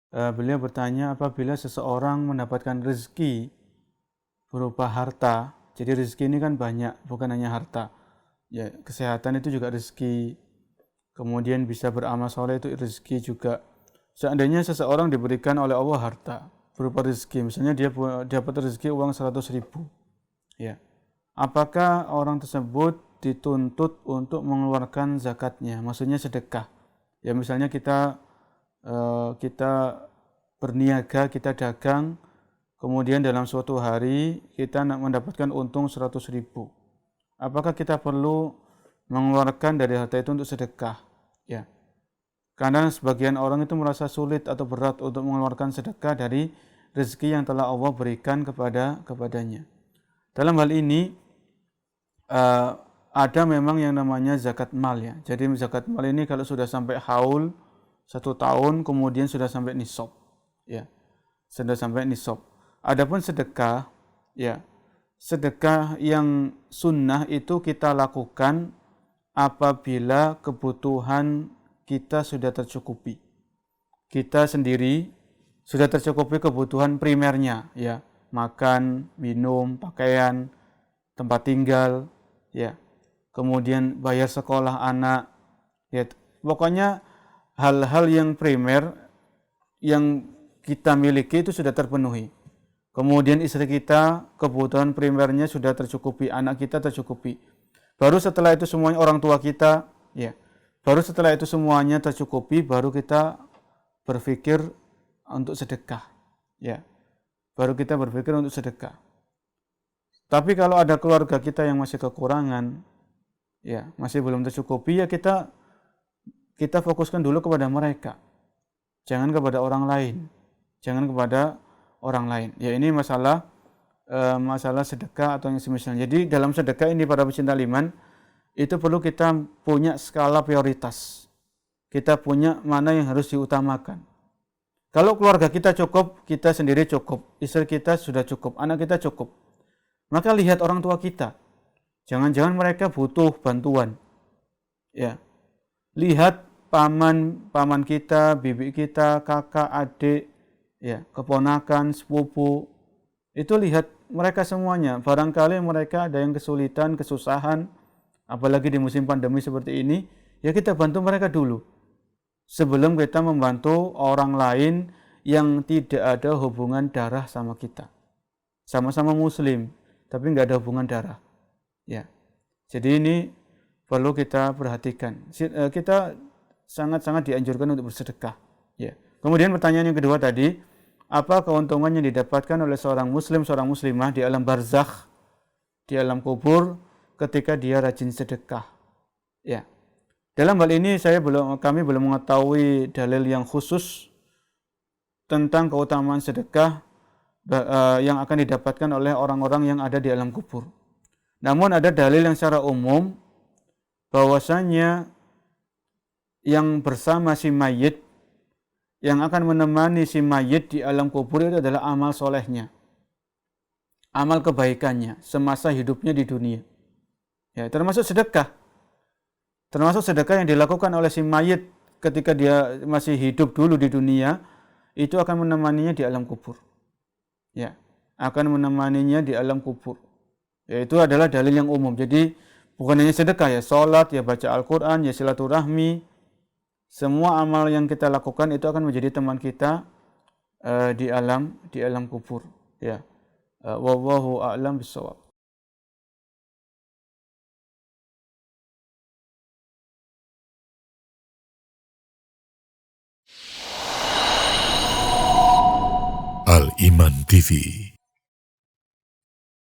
Beliau bertanya, apabila seseorang mendapatkan rezeki berupa harta, jadi rezeki ini kan banyak, bukan hanya harta. Ya, kesehatan itu juga rezeki. Kemudian bisa beramal soleh itu rezeki juga. Seandainya seseorang diberikan oleh Allah harta berupa rezeki, misalnya dia dapat rezeki uang 100.000, ya, apakah orang tersebut dituntut untuk mengeluarkan zakatnya, maksudnya sedekah? Ya, misalnya kita berniaga, kita dagang, kemudian dalam suatu hari kita mendapatkan untung 100.000. Apakah kita perlu mengeluarkan dari harta itu untuk sedekah? Ya, karena sebagian orang itu merasa sulit atau berat untuk mengeluarkan sedekah dari rezeki yang telah Allah berikan kepadanya. Dalam hal ini uh, ada memang yang namanya zakat mal, ya. Jadi zakat mal ini kalau sudah sampai haul 1 tahun, kemudian sudah sampai nisab, ya, sudah sampai nisab. Adapun sedekah, ya, sedekah yang sunnah itu kita lakukan apabila kebutuhan kita sudah tercukupi. Kita sendiri sudah tercukupi kebutuhan primernya, ya, makan, minum, pakaian, tempat tinggal, ya, kemudian bayar sekolah anak, ya, pokoknya hal-hal yang primer yang kita miliki itu sudah terpenuhi. Kemudian istri kita kebutuhan primernya sudah tercukupi, anak kita tercukupi. Baru setelah itu semuanya orang tua kita, ya, baru setelah itu semuanya tercukupi, baru kita berpikir untuk sedekah, ya, baru kita berpikir untuk sedekah. Tapi kalau ada keluarga kita yang masih kekurangan, ya, masih belum tercukupi, ya kita fokuskan dulu kepada mereka, jangan kepada orang lain, jangan kepada orang lain. Ya, ini masalah sedekah atau yang semisalnya. Jadi dalam sedekah ini para pecinta iman itu perlu kita punya skala prioritas. Kita punya mana yang harus diutamakan. Kalau keluarga kita cukup, kita sendiri cukup, istri kita sudah cukup, anak kita cukup. Maka lihat orang tua kita. Jangan-jangan mereka butuh bantuan. Ya. Lihat paman kita, bibi kita, kakak, adik, ya, keponakan, sepupu. Itu lihat mereka semuanya. Barangkali mereka ada yang kesulitan, kesusahan, apalagi di musim pandemi seperti ini, ya kita bantu mereka dulu. Sebelum kita membantu orang lain yang tidak ada hubungan darah sama kita. Sama-sama muslim, tapi nggak ada hubungan darah. Ya. Jadi ini perlu kita perhatikan. Kita sangat-sangat dianjurkan untuk bersedekah. Ya. Kemudian pertanyaan yang kedua tadi, apa keuntungan yang didapatkan oleh seorang muslim, seorang muslimah di alam barzakh, di alam kubur, ketika dia rajin sedekah? Ya. Dalam hal ini kami belum mengetahui dalil yang khusus tentang keutamaan sedekah yang akan didapatkan oleh orang-orang yang ada di alam kubur. Namun ada dalil yang secara umum bahwasanya yang bersama si mayit, yang akan menemani si mayit di alam kubur itu adalah amal solehnya, amal kebaikannya semasa hidupnya di dunia. Ya, termasuk sedekah yang dilakukan oleh si mayit ketika dia masih hidup dulu di dunia, itu akan menemaninya di alam kubur. Ya, akan menemaninya di alam kubur. Ya, itu adalah dalil yang umum. Jadi bukan hanya sedekah, ya, sholat, ya, baca Al-Quran, ya, silaturahmi, semua amal yang kita lakukan itu akan menjadi teman kita di alam kubur. Ya, wallahu a'lam bishawab. Al-Iman TV